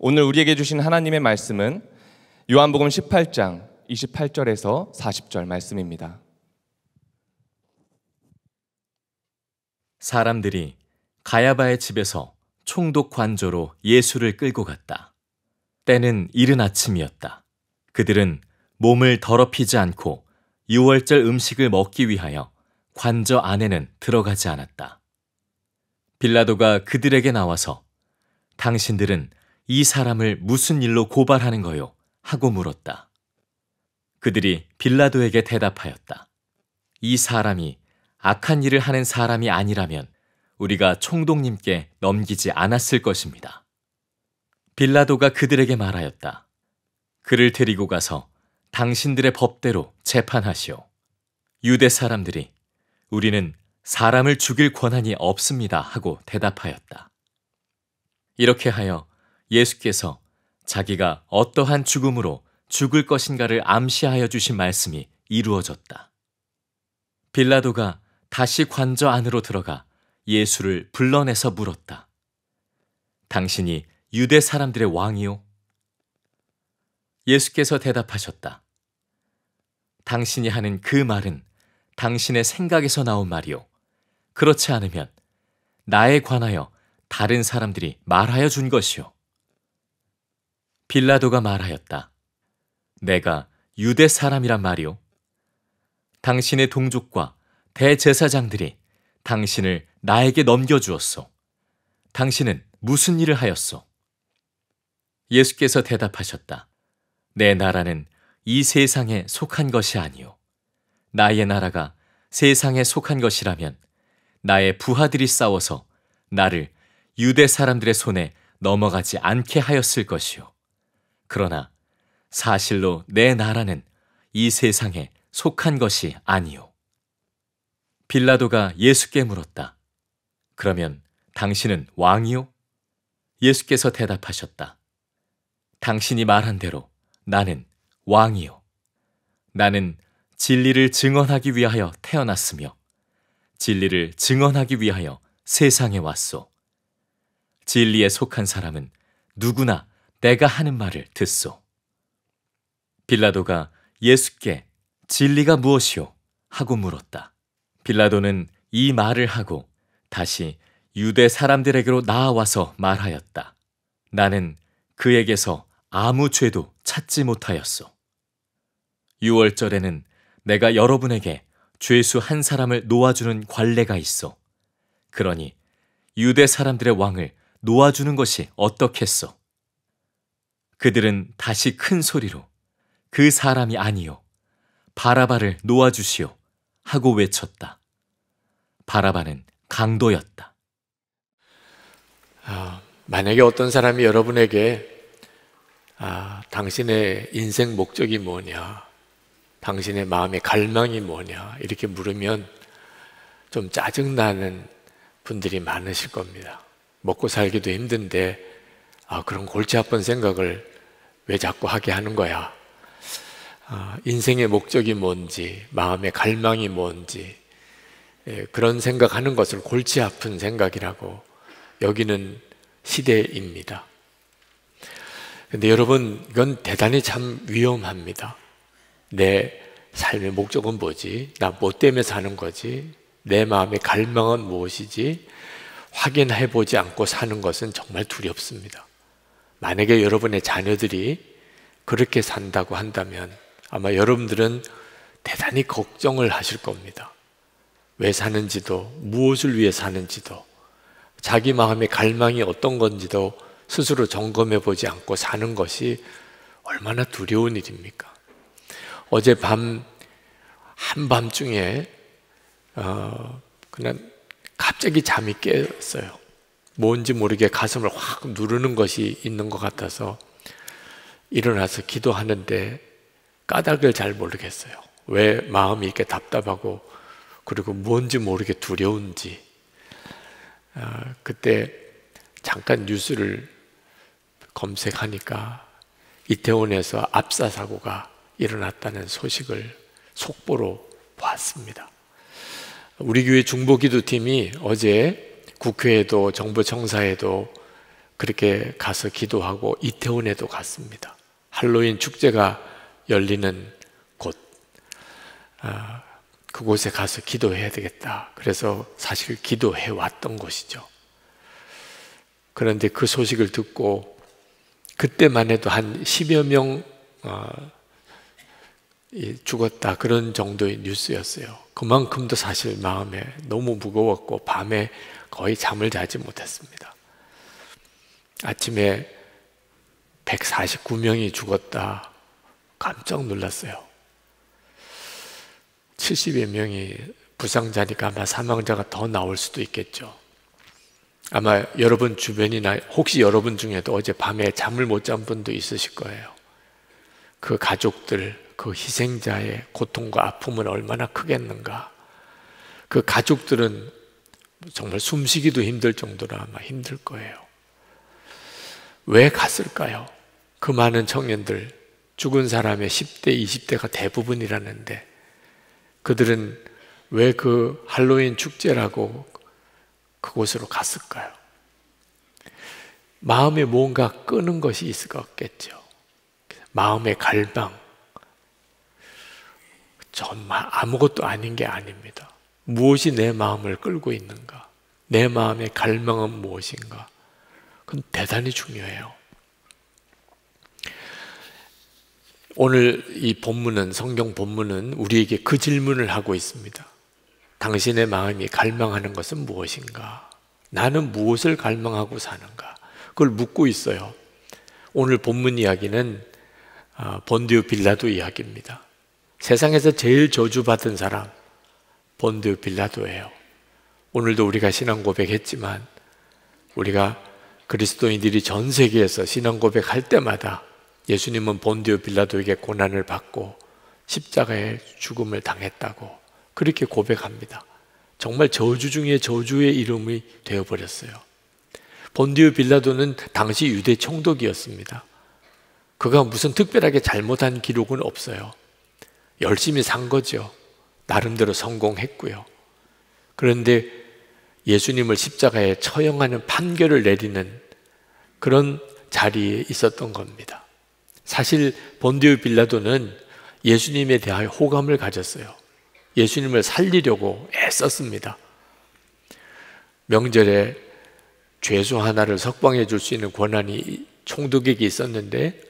오늘 우리에게 주신 하나님의 말씀은 요한복음 18장 28절에서 40절 말씀입니다. 사람들이 가야바의 집에서 총독 관저로 예수를 끌고 갔다. 때는 이른 아침이었다. 그들은 몸을 더럽히지 않고 유월절 음식을 먹기 위하여 관저 안에는 들어가지 않았다. 빌라도가 그들에게 나와서 당신들은 이 사람을 무슨 일로 고발하는 거요? 하고 물었다. 그들이 빌라도에게 대답하였다. 이 사람이 악한 일을 하는 사람이 아니라면 우리가 총독님께 넘기지 않았을 것입니다. 빌라도가 그들에게 말하였다. 그를 데리고 가서 당신들의 법대로 재판하시오. 유대 사람들이 우리는 사람을 죽일 권한이 없습니다 하고 대답하였다. 이렇게 하여 예수께서 자기가 어떠한 죽음으로 죽을 것인가를 암시하여 주신 말씀이 이루어졌다. 빌라도가 다시 관저 안으로 들어가 예수를 불러내서 물었다. 당신이 유대 사람들의 왕이요? 예수께서 대답하셨다. 당신이 하는 그 말은 당신의 생각에서 나온 말이요. 그렇지 않으면 나에 관하여 다른 사람들이 말하여 준 것이요. 빌라도가 말하였다. 내가 유대 사람이란 말이요. 당신의 동족과 대제사장들이 당신을 나에게 넘겨주었소. 당신은 무슨 일을 하였소? 예수께서 대답하셨다. 내 나라는 이 세상에 속한 것이 아니요. 나의 나라가 세상에 속한 것이라면 나의 부하들이 싸워서 나를 유대 사람들의 손에 넘어가지 않게 하였을 것이요. 그러나 사실로 내 나라는 이 세상에 속한 것이 아니요. 빌라도가 예수께 물었다. 그러면 당신은 왕이요? 예수께서 대답하셨다. 당신이 말한 대로 나는 왕이요. 나는 진리를 증언하기 위하여 태어났으며 진리를 증언하기 위하여 세상에 왔소. 진리에 속한 사람은 누구나 내가 하는 말을 듣소. 빌라도가 예수께 진리가 무엇이요? 하고 물었다. 빌라도는 이 말을 하고 다시 유대 사람들에게로 나아와서 말하였다. 나는 그에게서 아무 죄도 찾지 못하였소. 유월절에는 내가 여러분에게 죄수 한 사람을 놓아주는 관례가 있어. 그러니 유대 사람들의 왕을 놓아주는 것이 어떻겠소? 그들은 다시 큰 소리로 그 사람이 아니요 바라바를 놓아주시오 하고 외쳤다. 바라바는 강도였다. 만약에 어떤 사람이 여러분에게 당신의 인생 목적이 뭐냐, 당신의 마음의 갈망이 뭐냐 이렇게 물으면 좀 짜증나는 분들이 많으실 겁니다. 먹고 살기도 힘든데 그런 골치 아픈 생각을 왜 자꾸 하게 하는 거야? 인생의 목적이 뭔지, 마음의 갈망이 뭔지 그런 생각하는 것을 골치 아픈 생각이라고 여기는 시대입니다. 근데 여러분, 이건 대단히 참 위험합니다. 내 삶의 목적은 뭐지? 나 뭐 때문에 사는 거지? 내 마음의 갈망은 무엇이지? 확인해보지 않고 사는 것은 정말 두렵습니다. 만약에 여러분의 자녀들이 그렇게 산다고 한다면 아마 여러분들은 대단히 걱정을 하실 겁니다. 왜 사는지도, 무엇을 위해 사는지도, 자기 마음의 갈망이 어떤 건지도 스스로 점검해보지 않고 사는 것이 얼마나 두려운 일입니까? 어젯밤 한밤중에 그냥 갑자기 잠이 깼어요. 뭔지 모르게 가슴을 확 누르는 것이 있는 것 같아서 일어나서 기도하는데 까닭을 잘 모르겠어요. 왜 마음이 이렇게 답답하고 그리고 뭔지 모르게 두려운지. 그때 잠깐 뉴스를 검색하니까 이태원에서 압사 사고가 일어났다는 소식을 속보로 봤습니다. 우리 교회 중보기도팀이 어제 국회에도 정부 청사에도 그렇게 가서 기도하고 이태원에도 갔습니다. 할로윈 축제가 열리는 곳, 그곳에 가서 기도해야 되겠다. 그래서 사실 기도해 왔던 곳이죠. 그런데 그 소식을 듣고 그때만 해도 한 10여 명 죽었다, 그런 정도의 뉴스였어요. 그만큼도 사실 마음에 너무 무거웠고 밤에 거의 잠을 자지 못했습니다. 아침에 149명이 죽었다, 깜짝 놀랐어요. 70여 명이 부상자니까 아마 사망자가 더 나올 수도 있겠죠. 아마 여러분 주변이나 혹시 여러분 중에도 어제 밤에 잠을 못 잔 분도 있으실 거예요. 그 가족들, 그 희생자의 고통과 아픔은 얼마나 크겠는가. 그 가족들은 정말 숨쉬기도 힘들 정도로 아마 힘들 거예요. 왜 갔을까요? 그 많은 청년들, 죽은 사람의 10대, 20대가 대부분이라는데 그들은 왜 그 할로윈 축제라고 그곳으로 갔을까요? 마음에 뭔가 끄는 것이 있을 것 같겠죠. 마음의 갈망. 정말 아무것도 아닌 게 아닙니다. 무엇이 내 마음을 끌고 있는가? 내 마음의 갈망은 무엇인가? 그건 대단히 중요해요. 오늘 이 본문은, 성경 본문은 우리에게 그 질문을 하고 있습니다. 당신의 마음이 갈망하는 것은 무엇인가? 나는 무엇을 갈망하고 사는가? 그걸 묻고 있어요. 오늘 본문 이야기는 본디오 빌라도 이야기입니다. 세상에서 제일 저주받은 사람, 본디오 빌라도예요. 오늘도 우리가 신앙 고백했지만 우리가 그리스도인들이 전 세계에서 신앙 고백할 때마다 예수님은 본디오 빌라도에게 고난을 받고 십자가의 죽음을 당했다고 그렇게 고백합니다. 정말 저주 중에 저주의 이름이 되어버렸어요. 본디오 빌라도는 당시 유대 총독이었습니다. 그가 무슨 특별하게 잘못한 기록은 없어요. 열심히 산 거죠. 나름대로 성공했고요. 그런데 예수님을 십자가에 처형하는 판결을 내리는 그런 자리에 있었던 겁니다. 사실 본디오 빌라도는 예수님에 대하여 호감을 가졌어요. 예수님을 살리려고 애썼습니다. 명절에 죄수 하나를 석방해 줄 수 있는 권한이 총독에게 있었는데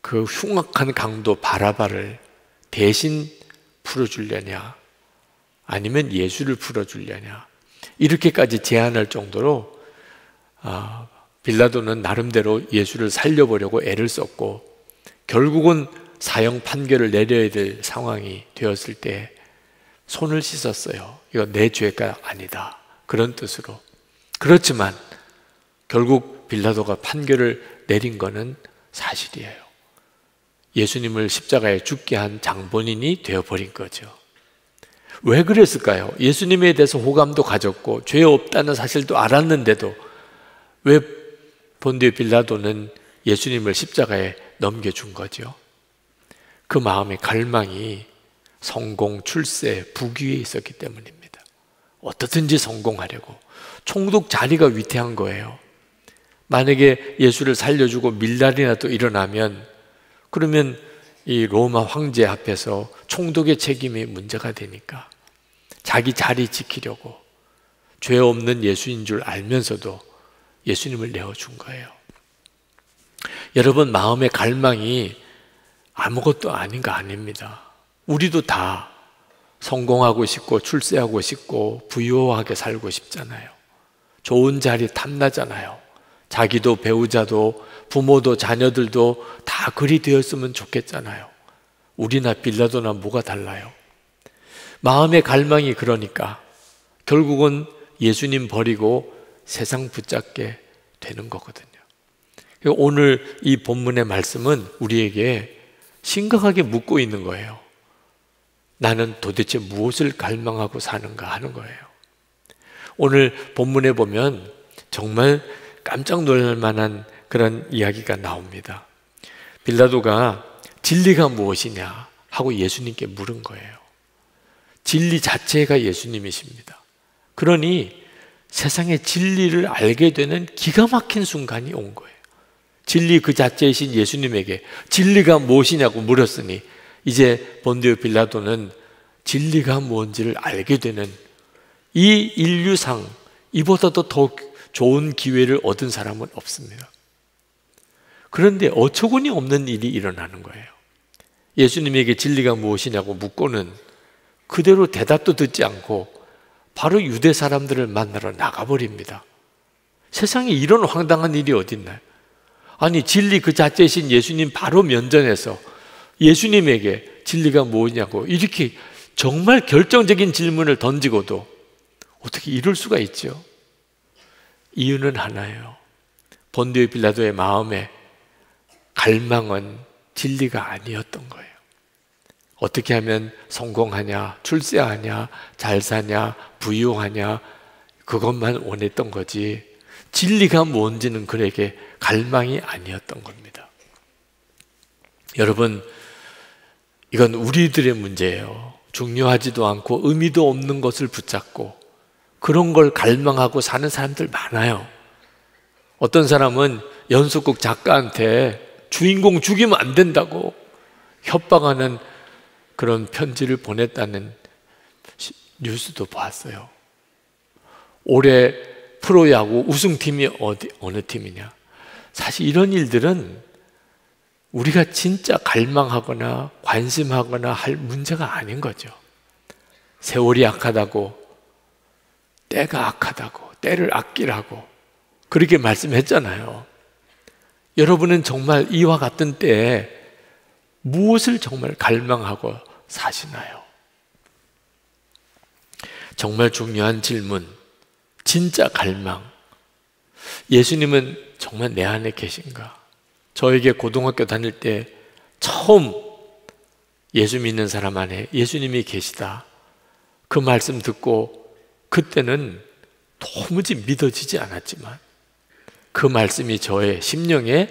그 흉악한 강도 바라바를 대신 풀어주려냐, 아니면 예수를 풀어주려냐, 이렇게까지 제안할 정도로 빌라도는 나름대로 예수를 살려보려고 애를 썼고 결국은 사형 판결을 내려야 될 상황이 되었을 때 손을 씻었어요. 이거 내 죄가 아니다, 그런 뜻으로. 그렇지만 결국 빌라도가 판결을 내린 것은 사실이에요. 예수님을 십자가에 죽게 한 장본인이 되어버린 거죠. 왜 그랬을까요? 예수님에 대해서 호감도 가졌고 죄 없다는 사실도 알았는데도 왜 본디오 빌라도는 예수님을 십자가에 넘겨준 거죠? 그 마음의 갈망이 성공, 출세, 부귀에 있었기 때문입니다. 어떻든지 성공하려고. 총독 자리가 위태한 거예요. 만약에 예수를 살려주고 밀날이라도 일어나면 그러면 이 로마 황제 앞에서 총독의 책임이 문제가 되니까 자기 자리 지키려고 죄 없는 예수인 줄 알면서도 예수님을 내어준 거예요. 여러분, 마음의 갈망이 아무것도 아닌 거 아닙니다. 우리도 다 성공하고 싶고 출세하고 싶고 부유하게 살고 싶잖아요. 좋은 자리 탐나잖아요. 자기도 배우자도 부모도 자녀들도 다 그리 되었으면 좋겠잖아요. 우리나 빌라도나 뭐가 달라요? 마음의 갈망이 그러니까 결국은 예수님 버리고 세상 붙잡게 되는 거거든요. 오늘 이 본문의 말씀은 우리에게 심각하게 묻고 있는 거예요. 나는 도대체 무엇을 갈망하고 사는가 하는 거예요. 오늘 본문에 보면 정말 깜짝 놀랄 만한 그런 이야기가 나옵니다. 빌라도가 진리가 무엇이냐 하고 예수님께 물은 거예요. 진리 자체가 예수님이십니다. 그러니 세상의 진리를 알게 되는 기가 막힌 순간이 온 거예요. 진리 그 자체이신 예수님에게 진리가 무엇이냐고 물었으니 이제 본디오 빌라도는 진리가 뭔지를 알게 되는 이 인류상 이보다도 더 좋은 기회를 얻은 사람은 없습니다. 그런데 어처구니 없는 일이 일어나는 거예요. 예수님에게 진리가 무엇이냐고 묻고는 그대로 대답도 듣지 않고 바로 유대 사람들을 만나러 나가버립니다. 세상에 이런 황당한 일이 어딨나요? 아니, 진리 그 자체이신 예수님 바로 면전에서 예수님에게 진리가 뭐냐고 이렇게 정말 결정적인 질문을 던지고도 어떻게 이럴 수가 있죠? 이유는 하나예요. 본디오 빌라도의 마음에 갈망은 진리가 아니었던 거예요. 어떻게 하면 성공하냐, 출세하냐, 잘 사냐, 부유하냐, 그것만 원했던 거지 진리가 뭔지는 그에게 갈망이 아니었던 겁니다. 여러분, 이건 우리들의 문제예요. 중요하지도 않고 의미도 없는 것을 붙잡고 그런 걸 갈망하고 사는 사람들 많아요. 어떤 사람은 연속극 작가한테 주인공 죽이면 안 된다고 협박하는 그런 편지를 보냈다는 뉴스도 봤어요. 올해 프로야구 우승팀이 어느 팀이냐. 사실 이런 일들은 우리가 진짜 갈망하거나 관심하거나 할 문제가 아닌 거죠. 세월이 악하다고, 때가 악하다고, 때를 아끼라고 그렇게 말씀했잖아요. 여러분은 정말 이와 같은 때에 무엇을 정말 갈망하고 사시나요? 정말 중요한 질문, 진짜 갈망. 예수님은 정말 내 안에 계신가? 저에게 고등학교 다닐 때 처음 예수 믿는 사람 안에 예수님이 계시다. 그 말씀 듣고 그때는 도무지 믿어지지 않았지만 그 말씀이 저의 심령에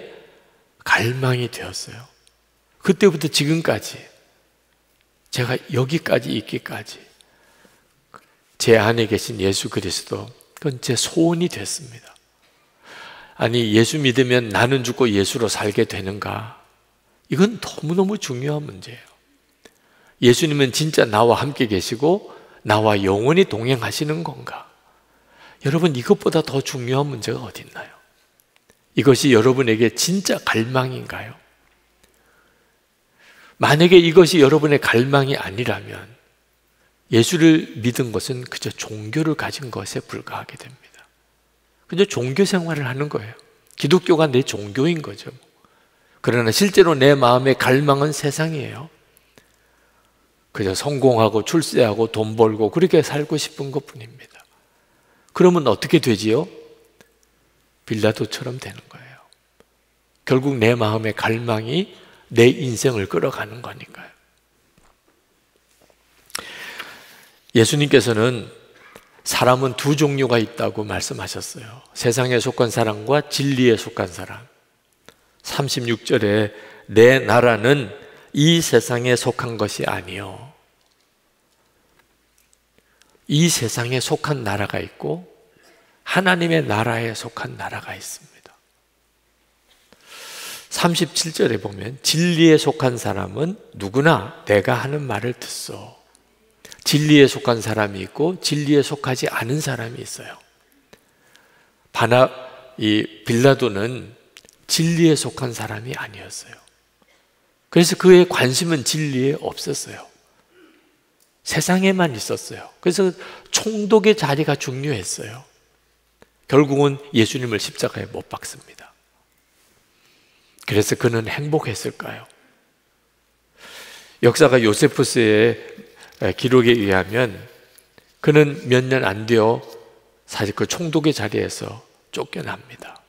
갈망이 되었어요. 그때부터 지금까지 제가 여기까지 있기까지 제 안에 계신 예수 그리스도, 그건 제 소원이 됐습니다. 아니, 예수 믿으면 나는 죽고 예수로 살게 되는가? 이건 너무너무 중요한 문제예요. 예수님은 진짜 나와 함께 계시고 나와 영원히 동행하시는 건가? 여러분, 이것보다 더 중요한 문제가 어디 있나요? 이것이 여러분에게 진짜 갈망인가요? 만약에 이것이 여러분의 갈망이 아니라면 예수를 믿은 것은 그저 종교를 가진 것에 불과하게 됩니다. 그저 종교 생활을 하는 거예요. 기독교가 내 종교인 거죠. 그러나 실제로 내 마음의 갈망은 세상이에요. 그저 성공하고 출세하고 돈 벌고 그렇게 살고 싶은 것뿐입니다. 그러면 어떻게 되지요? 빌라도처럼 되는 거예요. 결국 내 마음의 갈망이 내 인생을 끌어가는 거니까요. 예수님께서는 사람은 두 종류가 있다고 말씀하셨어요. 세상에 속한 사람과 진리에 속한 사람. 36절에 내 나라는 이 세상에 속한 것이 아니요. 이 세상에 속한 나라가 있고 하나님의 나라에 속한 나라가 있습니다. 37절에 보면 진리에 속한 사람은 누구나 내가 하는 말을 듣소. 진리에 속한 사람이 있고 진리에 속하지 않은 사람이 있어요. 이 빌라도는 진리에 속한 사람이 아니었어요. 그래서 그의 관심은 진리에 없었어요. 세상에만 있었어요. 그래서 총독의 자리가 중요했어요. 결국은 예수님을 십자가에 못 박습니다. 그래서 그는 행복했을까요? 역사가 요세푸스의 기록에 의하면 그는 몇 년 안 되어 사실 그 총독의 자리에서 쫓겨납니다.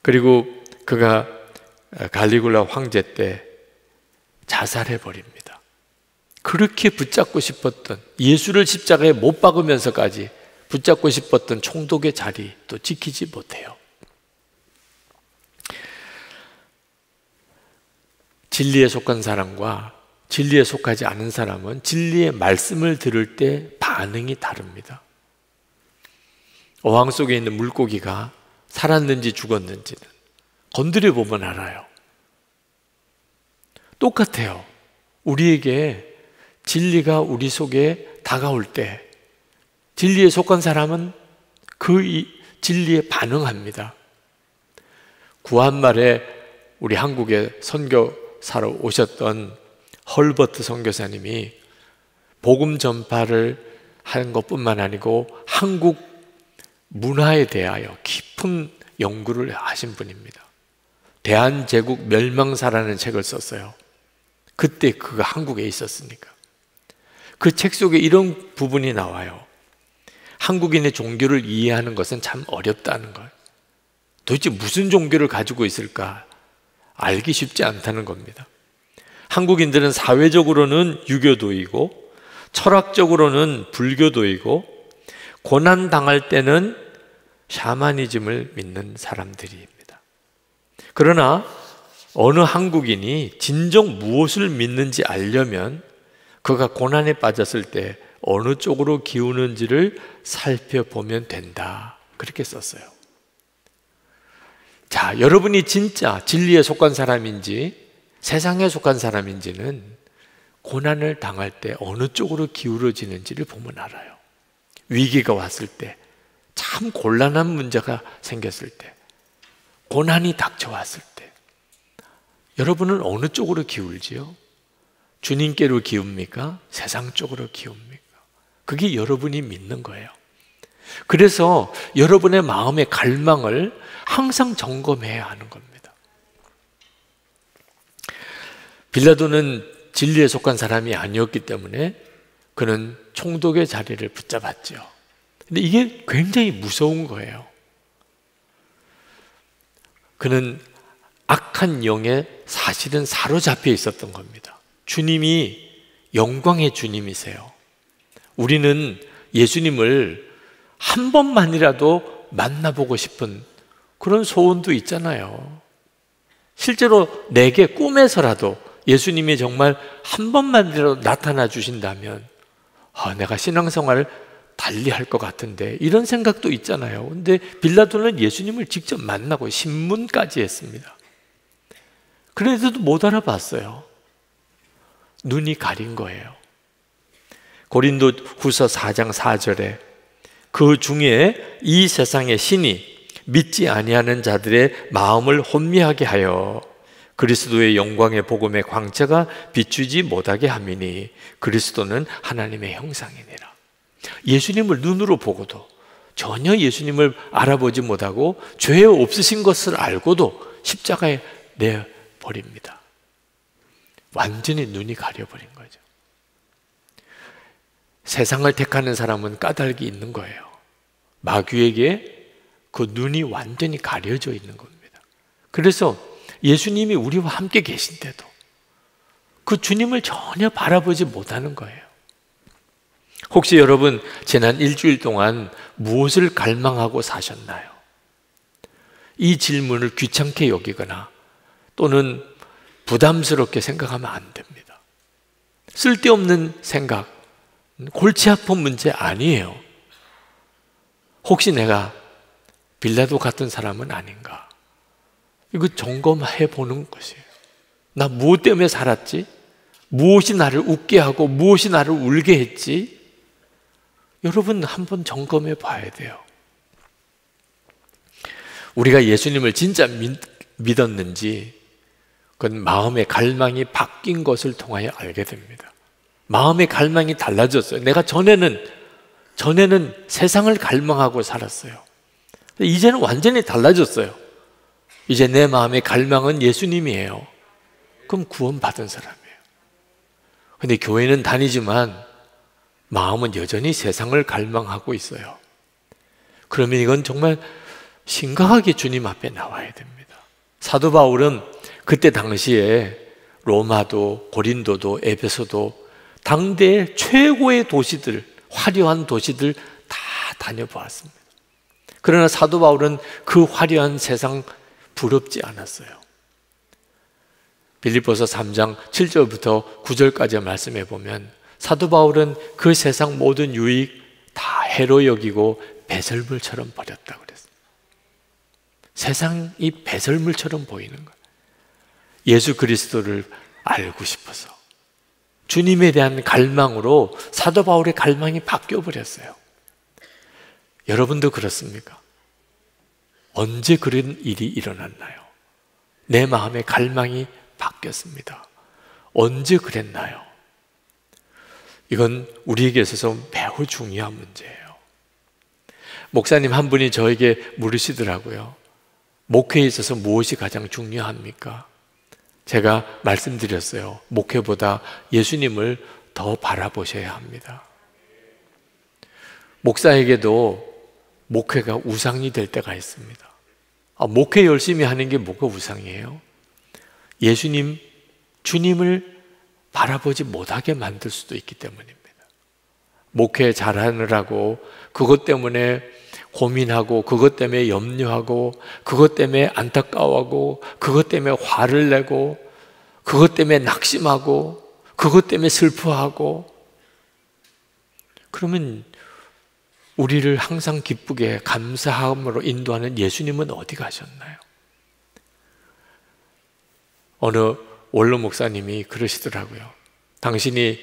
그리고 그가 갈리굴라 황제 때 자살해버립니다. 그렇게 붙잡고 싶었던, 예수를 십자가에 못 박으면서까지 붙잡고 싶었던 총독의 자리 또 지키지 못해요. 진리에 속한 사람과 진리에 속하지 않은 사람은 진리의 말씀을 들을 때 반응이 다릅니다. 어항 속에 있는 물고기가 살았는지 죽었는지는 건드려 보면 알아요. 똑같아요. 우리에게 진리가 우리 속에 다가올 때 진리에 속한 사람은 그 진리에 반응합니다. 구한말에 우리 한국에 선교사로 오셨던 헐버트 선교사님이 복음 전파를 하는 것뿐만 아니고 한국 문화에 대하여 깊은 연구를 하신 분입니다. 대한제국 멸망사라는 책을 썼어요. 그때 그가 한국에 있었으니까. 그 책 속에 이런 부분이 나와요. 한국인의 종교를 이해하는 것은 참 어렵다는 것. 도대체 무슨 종교를 가지고 있을까 알기 쉽지 않다는 겁니다. 한국인들은 사회적으로는 유교도이고 철학적으로는 불교도이고 고난당할 때는 샤머니즘을 믿는 사람들입니다. 그러나 어느 한국인이 진정 무엇을 믿는지 알려면 그가 고난에 빠졌을 때 어느 쪽으로 기우는지를 살펴보면 된다. 그렇게 썼어요. 자, 여러분이 진짜 진리에 속한 사람인지 세상에 속한 사람인지는 고난을 당할 때 어느 쪽으로 기울어지는지를 보면 알아요. 위기가 왔을 때, 참 곤란한 문제가 생겼을 때, 고난이 닥쳐왔을 때 여러분은 어느 쪽으로 기울지요? 주님께로 기웁니까? 세상 쪽으로 기웁니까? 그게 여러분이 믿는 거예요. 그래서 여러분의 마음의 갈망을 항상 점검해야 하는 겁니다. 빌라도는 진리에 속한 사람이 아니었기 때문에 그는 총독의 자리를 붙잡았죠. 근데 이게 굉장히 무서운 거예요. 그는 악한 영에 사실은 사로잡혀 있었던 겁니다. 주님이 영광의 주님이세요. 우리는 예수님을 한 번만이라도 만나보고 싶은 그런 소원도 있잖아요. 실제로 내게 꿈에서라도 예수님이 정말 한 번만이라도 나타나 주신다면 내가 신앙생활을 달리 할 것 같은데 이런 생각도 있잖아요. 근데 빌라도는 예수님을 직접 만나고 신문까지 했습니다. 그래서도 못 알아봤어요. 눈이 가린 거예요. 고린도 후서 4장 4절에 그 중에 이 세상의 신이 믿지 아니하는 자들의 마음을 혼미하게 하여 그리스도의 영광의 복음의 광채가 비추지 못하게 함이니 그리스도는 하나님의 형상이니라. 예수님을 눈으로 보고도 전혀 예수님을 알아보지 못하고 죄 없으신 것을 알고도 십자가에 내버립니다. 완전히 눈이 가려버린 거죠. 세상을 택하는 사람은 까닭이 있는 거예요. 마귀에게 그 눈이 완전히 가려져 있는 겁니다. 그래서 예수님이 우리와 함께 계신데도 그 주님을 전혀 바라보지 못하는 거예요. 혹시 여러분 지난 일주일 동안 무엇을 갈망하고 사셨나요? 이 질문을 귀찮게 여기거나 또는 부담스럽게 생각하면 안 됩니다. 쓸데없는 생각, 골치 아픈 문제 아니에요. 혹시 내가 빌라도 같은 사람은 아닌가? 이거 점검해 보는 것이에요. 나 무엇 때문에 살았지? 무엇이 나를 웃게 하고 무엇이 나를 울게 했지? 여러분 한번 점검해 봐야 돼요. 우리가 예수님을 진짜 믿었는지 그건 마음의 갈망이 바뀐 것을 통하여 알게 됩니다. 마음의 갈망이 달라졌어요. 내가 전에는 세상을 갈망하고 살았어요. 이제는 완전히 달라졌어요. 이제 내 마음의 갈망은 예수님이에요. 그럼 구원받은 사람이에요. 근데 교회는 다니지만 마음은 여전히 세상을 갈망하고 있어요. 그러면 이건 정말 심각하게 주님 앞에 나와야 됩니다. 사도 바울은 그때 당시에 로마도 고린도도 에베소도 당대의 최고의 도시들, 화려한 도시들 다 다녀보았습니다. 그러나 사도 바울은 그 화려한 세상 부럽지 않았어요. 빌립보서 3장 7절부터 9절까지 말씀해 보면 사도 바울은 그 세상 모든 유익 다 해로 여기고 배설물처럼 버렸다고 그랬어요. 세상이 배설물처럼 보이는 거예요. 예수 그리스도를 알고 싶어서 주님에 대한 갈망으로 사도 바울의 갈망이 바뀌어 버렸어요. 여러분도 그렇습니까? 언제 그런 일이 일어났나요? 내 마음의 갈망이 바뀌었습니다. 언제 그랬나요? 이건 우리에게 있어서 매우 중요한 문제예요. 목사님 한 분이 저에게 물으시더라고요. 목회에 있어서 무엇이 가장 중요합니까? 제가 말씀드렸어요. 목회보다 예수님을 더 바라보셔야 합니다. 목사에게도 목회가 우상이 될 때가 있습니다. 목회 열심히 하는 게 뭐가 우상이에요? 예수님, 주님을 바라보지 못하게 만들 수도 있기 때문입니다. 목회 잘하느라고 그것 때문에 고민하고 그것 때문에 염려하고 그것 때문에 안타까워하고 그것 때문에 화를 내고 그것 때문에 낙심하고 그것 때문에 슬퍼하고, 그러면 우리를 항상 기쁘게 감사함으로 인도하는 예수님은 어디 가셨나요? 어느 원로 목사님이 그러시더라고요. 당신이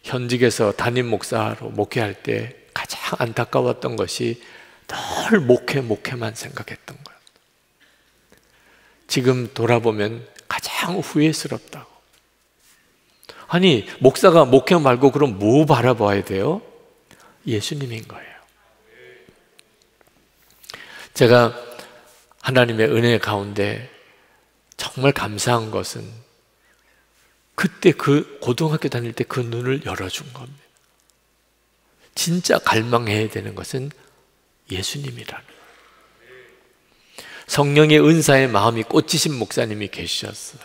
현직에서 담임 목사로 목회할 때 가장 안타까웠던 것이 늘 목회만 생각했던 거예요. 지금 돌아보면 가장 후회스럽다고. 아니, 목사가 목회 말고 그럼 뭐 바라봐야 돼요? 예수님인 거예요. 제가 하나님의 은혜 가운데 정말 감사한 것은 그때 그 고등학교 다닐 때 그 눈을 열어준 겁니다. 진짜 갈망해야 되는 것은 예수님이라는 거예요. 성령의 은사에 마음이 꽂히신 목사님이 계셨어요.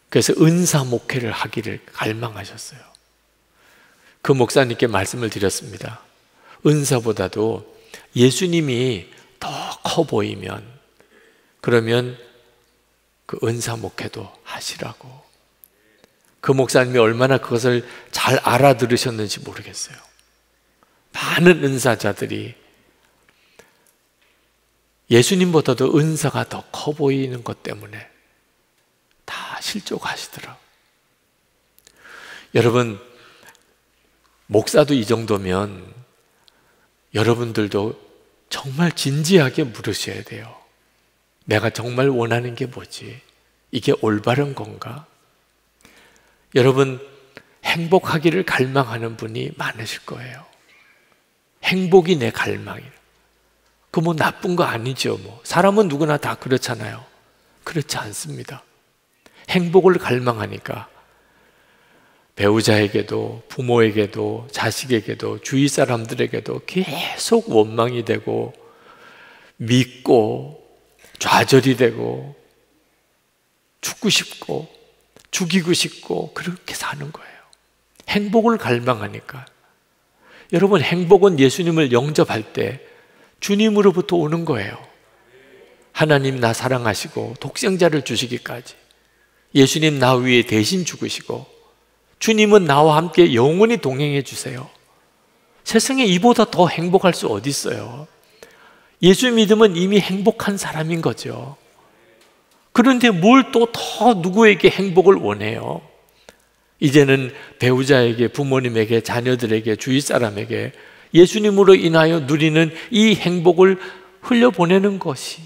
그래서 은사 목회를 하기를 갈망하셨어요. 그 목사님께 말씀을 드렸습니다. 은사보다도 예수님이 더 커 보이면 그러면 그 은사 목회도 하시라고. 그 목사님이 얼마나 그것을 잘 알아들으셨는지 모르겠어요. 많은 은사자들이 예수님보다도 은사가 더 커 보이는 것 때문에 다 실족하시더라고요. 여러분, 목사도 이 정도면 여러분들도 정말 진지하게 물으셔야 돼요. 내가 정말 원하는 게 뭐지? 이게 올바른 건가? 여러분, 행복하기를 갈망하는 분이 많으실 거예요. 행복이 내 갈망이에요. 그 뭐 나쁜 거 아니죠. 뭐 사람은 누구나 다 그렇잖아요. 그렇지 않습니다. 행복을 갈망하니까 배우자에게도 부모에게도 자식에게도 주위 사람들에게도 계속 원망이 되고 믿고 좌절이 되고 죽고 싶고 죽이고 싶고 그렇게 사는 거예요. 행복을 갈망하니까. 여러분, 행복은 예수님을 영접할 때 주님으로부터 오는 거예요. 하나님 나 사랑하시고 독생자를 주시기까지 예수님 나 위에 대신 죽으시고 주님은 나와 함께 영원히 동행해 주세요. 세상에 이보다 더 행복할 수 어디 있어요? 예수 믿으면 이미 행복한 사람인 거죠. 그런데 뭘 또 더 누구에게 행복을 원해요? 이제는 배우자에게, 부모님에게, 자녀들에게, 주위 사람에게 예수님으로 인하여 누리는 이 행복을 흘려보내는 것이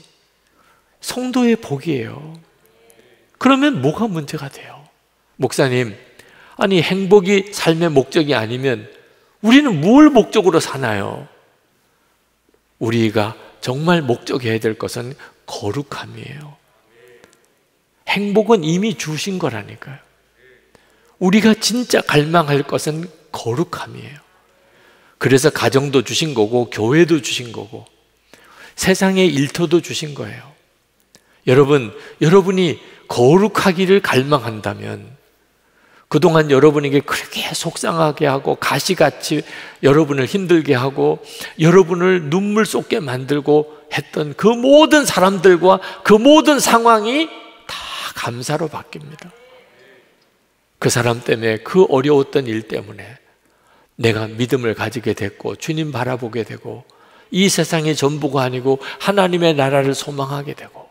성도의 복이에요. 그러면 뭐가 문제가 돼요? 목사님, 아니 행복이 삶의 목적이 아니면 우리는 뭘 목적으로 사나요? 우리가 정말 목적해야 될 것은 거룩함이에요. 행복은 이미 주신 거라니까요. 우리가 진짜 갈망할 것은 거룩함이에요. 그래서 가정도 주신 거고 교회도 주신 거고 세상의 일터도 주신 거예요. 여러분이 거룩하기를 갈망한다면 그동안 여러분에게 그렇게 속상하게 하고 가시같이 여러분을 힘들게 하고 여러분을 눈물 쏟게 만들고 했던 그 모든 사람들과 그 모든 상황이 다 감사로 바뀝니다. 그 사람 때문에, 그 어려웠던 일 때문에 내가 믿음을 가지게 됐고 주님 바라보게 되고 이 세상이 전부가 아니고 하나님의 나라를 소망하게 되고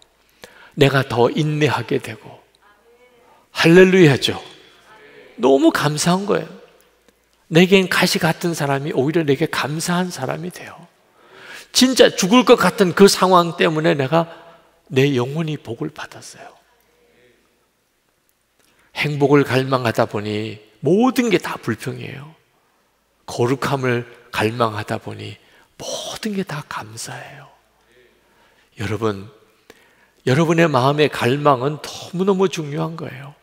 내가 더 인내하게 되고 할렐루야죠. 너무 감사한 거예요. 내겐 가시 같은 사람이 오히려 내게 감사한 사람이 돼요. 진짜 죽을 것 같은 그 상황 때문에 내가 내 영혼이 복을 받았어요. 행복을 갈망하다 보니 모든 게 다 불평이에요. 거룩함을 갈망하다 보니 모든 게 다 감사해요. 여러분, 여러분의 마음의 갈망은 너무너무 중요한 거예요.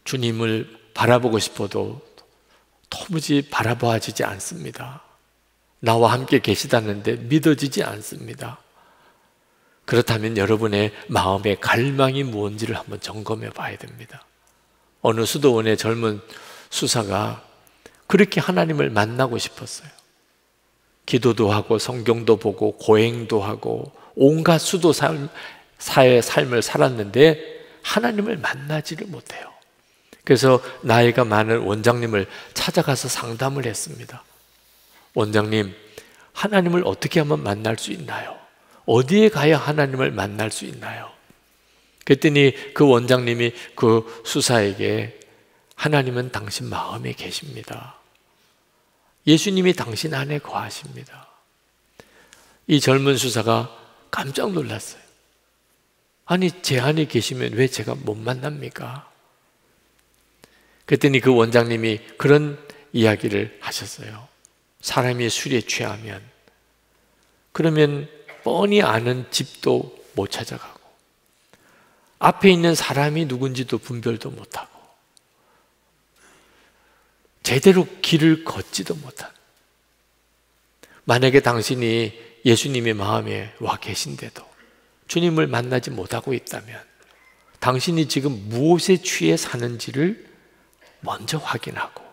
주님을 바라보고 싶어도 도무지 바라보아지지 않습니다. 나와 함께 계시다는데 믿어지지 않습니다. 그렇다면 여러분의 마음의 갈망이 무엇인지를 한번 점검해 봐야 됩니다. 어느 수도원의 젊은 수사가 그렇게 하나님을 만나고 싶었어요. 기도도 하고 성경도 보고 고행도 하고 온갖 사의 삶을 살았는데 하나님을 만나지를 못해요. 그래서 나이가 많은 원장님을 찾아가서 상담을 했습니다. 원장님, 하나님을 어떻게 하면 만날 수 있나요? 어디에 가야 하나님을 만날 수 있나요? 그랬더니 그 원장님이 그 수사에게 하나님은 당신 마음에 계십니다. 예수님이 당신 안에 거하십니다. 이 젊은 수사가 깜짝 놀랐어요. 아니, 제 안에 계시면 왜 제가 못 만납니까? 그랬더니 그 원장님이 그런 이야기를 하셨어요. 사람이 술에 취하면 그러면 뻔히 아는 집도 못 찾아가고 앞에 있는 사람이 누군지도 분별도 못하고 제대로 길을 걷지도 못한, 만약에 당신이 예수님의 마음에 와 계신데도 주님을 만나지 못하고 있다면 당신이 지금 무엇에 취해 사는지를 먼저 확인하고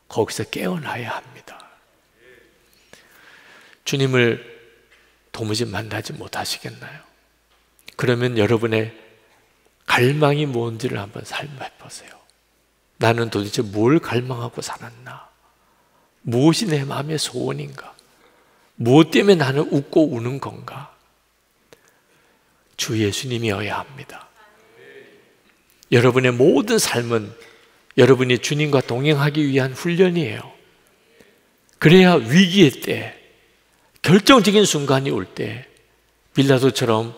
거기서 깨어나야 합니다. 주님을 도무지 만나지 못하시겠나요? 그러면 여러분의 갈망이 뭔지를 한번 삶해 보세요. 나는 도대체 뭘 갈망하고 살았나? 무엇이 내 마음의 소원인가? 무엇 때문에 나는 웃고 우는 건가? 주 예수님이어야 합니다. 여러분의 모든 삶은 여러분이 주님과 동행하기 위한 훈련이에요. 그래야 위기의 때, 결정적인 순간이 올 때 빌라도처럼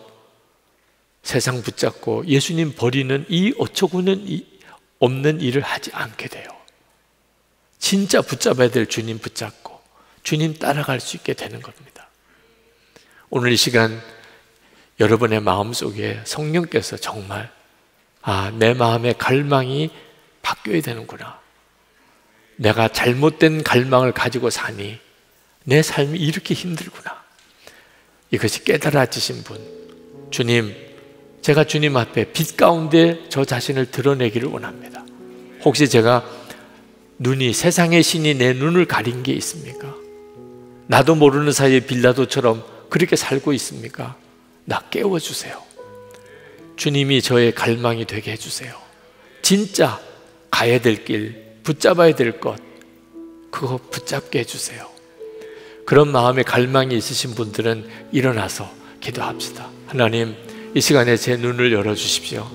세상 붙잡고 예수님 버리는 이 어처구니 없는 일을 하지 않게 돼요. 진짜 붙잡아야 될 주님 붙잡고 주님 따라갈 수 있게 되는 겁니다. 오늘 이 시간 여러분의 마음속에 성령께서 정말 내 마음의 갈망이 바뀌어야 되는구나. 내가 잘못된 갈망을 가지고 사니 내 삶이 이렇게 힘들구나. 이것이 깨달아지신 분, 주님, 제가 주님 앞에 빛 가운데 저 자신을 드러내기를 원합니다. 혹시 제가 눈이, 세상의 신이 내 눈을 가린 게 있습니까? 나도 모르는 사이에 빌라도처럼 그렇게 살고 있습니까? 나 깨워주세요. 주님이 저의 갈망이 되게 해주세요. 진짜 가야 될 길, 붙잡아야 될 것, 그거 붙잡게 해주세요. 그런 마음의 갈망이 있으신 분들은 일어나서 기도합시다. 하나님, 이 시간에 제 눈을 열어주십시오.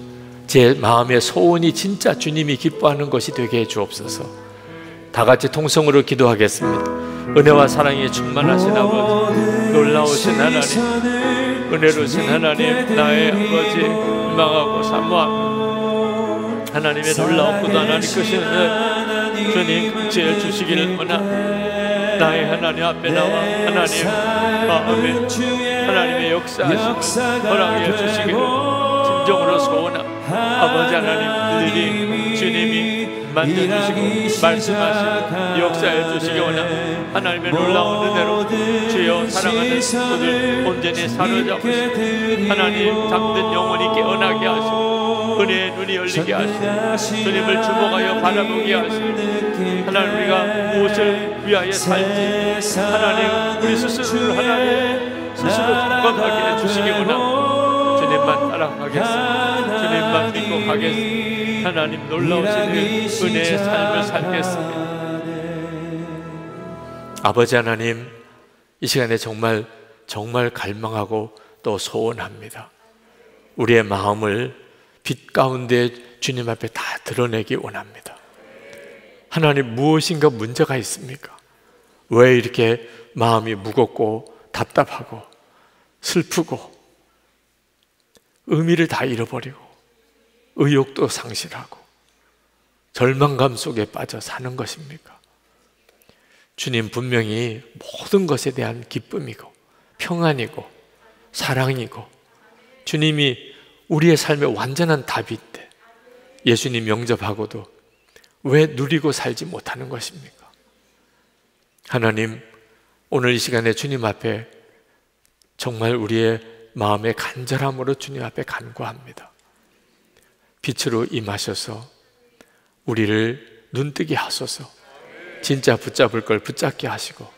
제 마음의 소원이 진짜 주님이 기뻐하는 것이 되게 해주옵소서. 다 같이 통성으로 기도하겠습니다. 은혜와 사랑이 충만하신 아버지, 놀라우신 하나님, 은혜로우신 하나님, 나의 아버지, 희망하고 사모합니다. 하나님의 놀라웠고도 하나님 크신 은혜 주님 금치해 주시기를 원합니다. 나의 하나님 앞에 나와 하나님 마음에 하나님의 역사하심을 허락해 주시기를 진정으로 소원합니다. 아버지 하나님, 늘이 주님이 만져주시고 말씀하시고 역사해 주시기 원합니다. 하나님의 놀라운 은혜로 주여 사랑하는 친구들 온전히 사로잡으시고 하나님 잠든 영혼이 깨어나게 하시고 은혜의 눈이 열리게 하시고 주님을 주목하여 바라보게 하시고 하나님, 우리가 무엇을 위하여 살지 하나님 우리 스스로를 하나님 스스로 점검하게 해주시기 원합니다. 주님만 따라가겠습니다. 주님만 믿고 가겠습니다. 하나님 놀라우신 은혜의 삶을 살겠습니다. 아버지 하나님, 이 시간에 정말 갈망하고 또 소원합니다. 우리의 마음을 빛 가운데 주님 앞에 다 드러내기 원합니다. 하나님, 무엇인가 문제가 있습니까? 왜 이렇게 마음이 무겁고 답답하고 슬프고 의미를 다 잃어버리고 의욕도 상실하고 절망감 속에 빠져 사는 것입니까? 주님, 분명히 모든 것에 대한 기쁨이고 평안이고 사랑이고 주님이 우리의 삶의 완전한 답인데 예수님 영접하고도 왜 누리고 살지 못하는 것입니까? 하나님, 오늘 이 시간에 주님 앞에 정말 우리의 마음의 간절함으로 주님 앞에 간구합니다. 빛으로 임하셔서 우리를 눈뜨게 하소서. 진짜 붙잡을 걸 붙잡게 하시고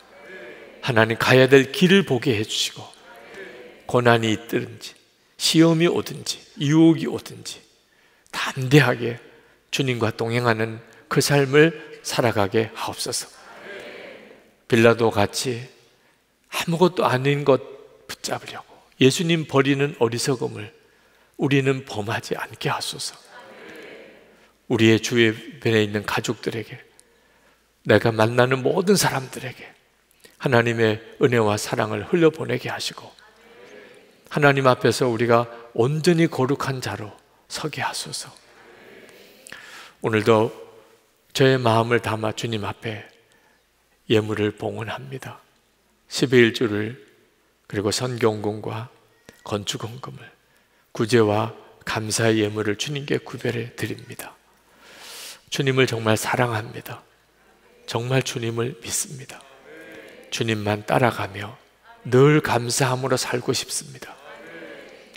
하나님, 가야 될 길을 보게 해주시고 고난이 있든지 시험이 오든지 유혹이 오든지 담대하게 주님과 동행하는 그 삶을 살아가게 하옵소서. 빌라도 같이 아무것도 아닌 것 붙잡으려고 예수님 버리는 어리석음을 우리는 범하지 않게 하소서. 우리의 주변에 있는 가족들에게, 내가 만나는 모든 사람들에게 하나님의 은혜와 사랑을 흘려보내게 하시고 하나님 앞에서 우리가 온전히 거룩한 자로 서게 하소서. 오늘도 저의 마음을 담아 주님 앞에 예물을 봉헌합니다. 12일주를 그리고 선경금과 건축헌금을 구제와 감사의 예물을 주님께 구별해 드립니다. 주님을 정말 사랑합니다. 정말 주님을 믿습니다. 주님만 따라가며 늘 감사함으로 살고 싶습니다.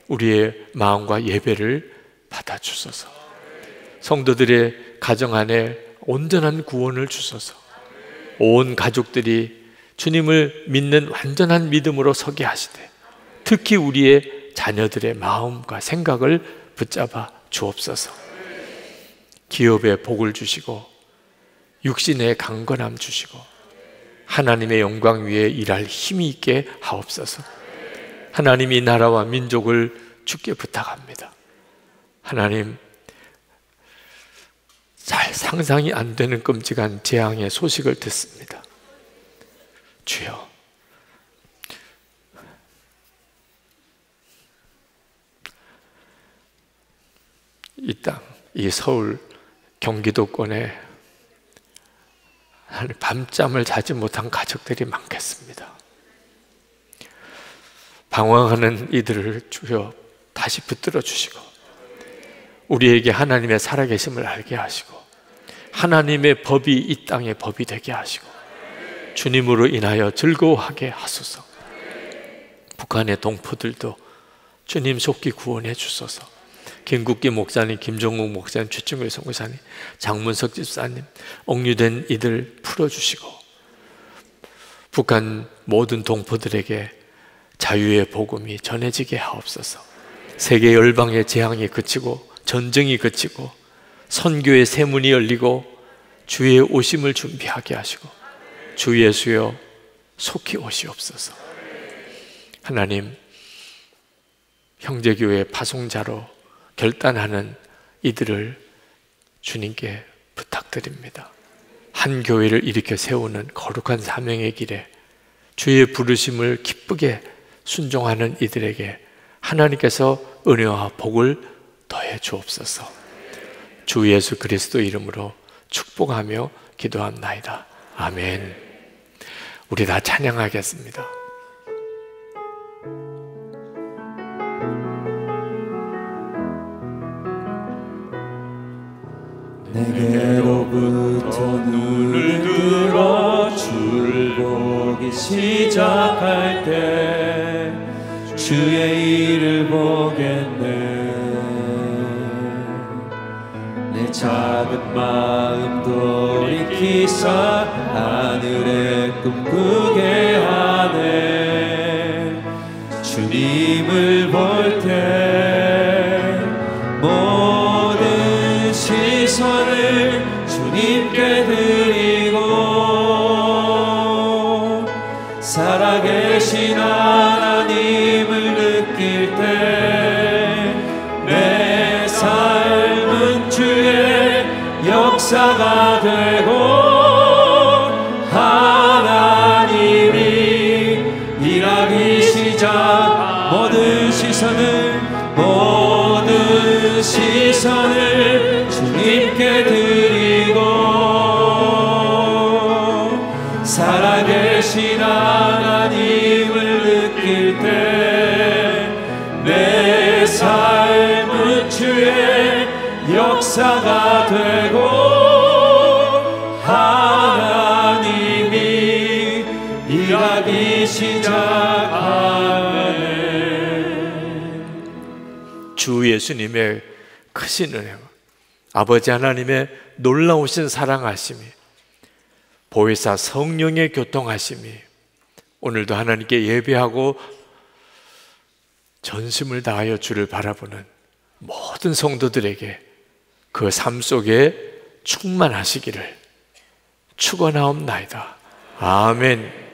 우리의 마음과 예배를 받아주소서. 성도들의 가정 안에 온전한 구원을 주소서. 온 가족들이 주님을 믿는 완전한 믿음으로 서게 하시되 특히 우리의 자녀들의 마음과 생각을 붙잡아 주옵소서. 기업에 복을 주시고 육신의 강건함 주시고 하나님의 영광 위에 일할 힘이 있게 하옵소서. 하나님이 나라와 민족을 주께 부탁합니다. 하나님, 잘 상상이 안 되는 끔찍한 재앙의 소식을 듣습니다. 주여, 이 땅, 이 서울, 경기도권에 밤잠을 자지 못한 가족들이 많겠습니다. 방황하는 이들을 주여 다시 붙들어 주시고 우리에게 하나님의 살아계심을 알게 하시고 하나님의 법이 이 땅의 법이 되게 하시고 주님으로 인하여 즐거워하게 하소서. 북한의 동포들도 주님 속히 구원해 주소서. 김국기 목사님, 김종국 목사님, 최충일 선교사님, 장문석 집사님, 억류된 이들 풀어주시고 북한 모든 동포들에게 자유의 복음이 전해지게 하옵소서. 세계 열방의 재앙이 그치고 전쟁이 그치고 선교의 세문이 열리고 주의 오심을 준비하게 하시고 주 예수여 속히 오시옵소서. 하나님, 형제교회 파송자로 결단하는 이들을 주님께 부탁드립니다. 한 교회를 일으켜 세우는 거룩한 사명의 길에 주의 부르심을 기쁘게 순종하는 이들에게 하나님께서 은혜와 복을 더해 주옵소서. 주 예수 그리스도 이름으로 축복하며 기도합나이다. 아멘. 우리 다 찬양하겠습니다. 내게로부터 눈을 들어 주를 보기 시작할 때 주의 일을 보겠네. 내 작은 마음 돌이키사 하늘의 꿈꾸게 하네. 주님을 볼 때 모든 시선을 주님께 드리고 느낄 때 내 삶은 주의 역사가 되고 하나님이 일하기 시작 모든 시선을 주님께 드리고 살아계신 하나님을 느낄 때 내 삶은 주의 역사가 되고 하나님이 일하기 시작하네. 주 예수님의 크신 은혜, 아버지 하나님의 놀라우신 사랑하심이, 보혜사 성령의 교통하심이 오늘도 하나님께 예배하고 전심을 다하여 주를 바라보는 모든 성도들에게 그 삶 속에 충만하시기를 축원하옵나이다. 아멘.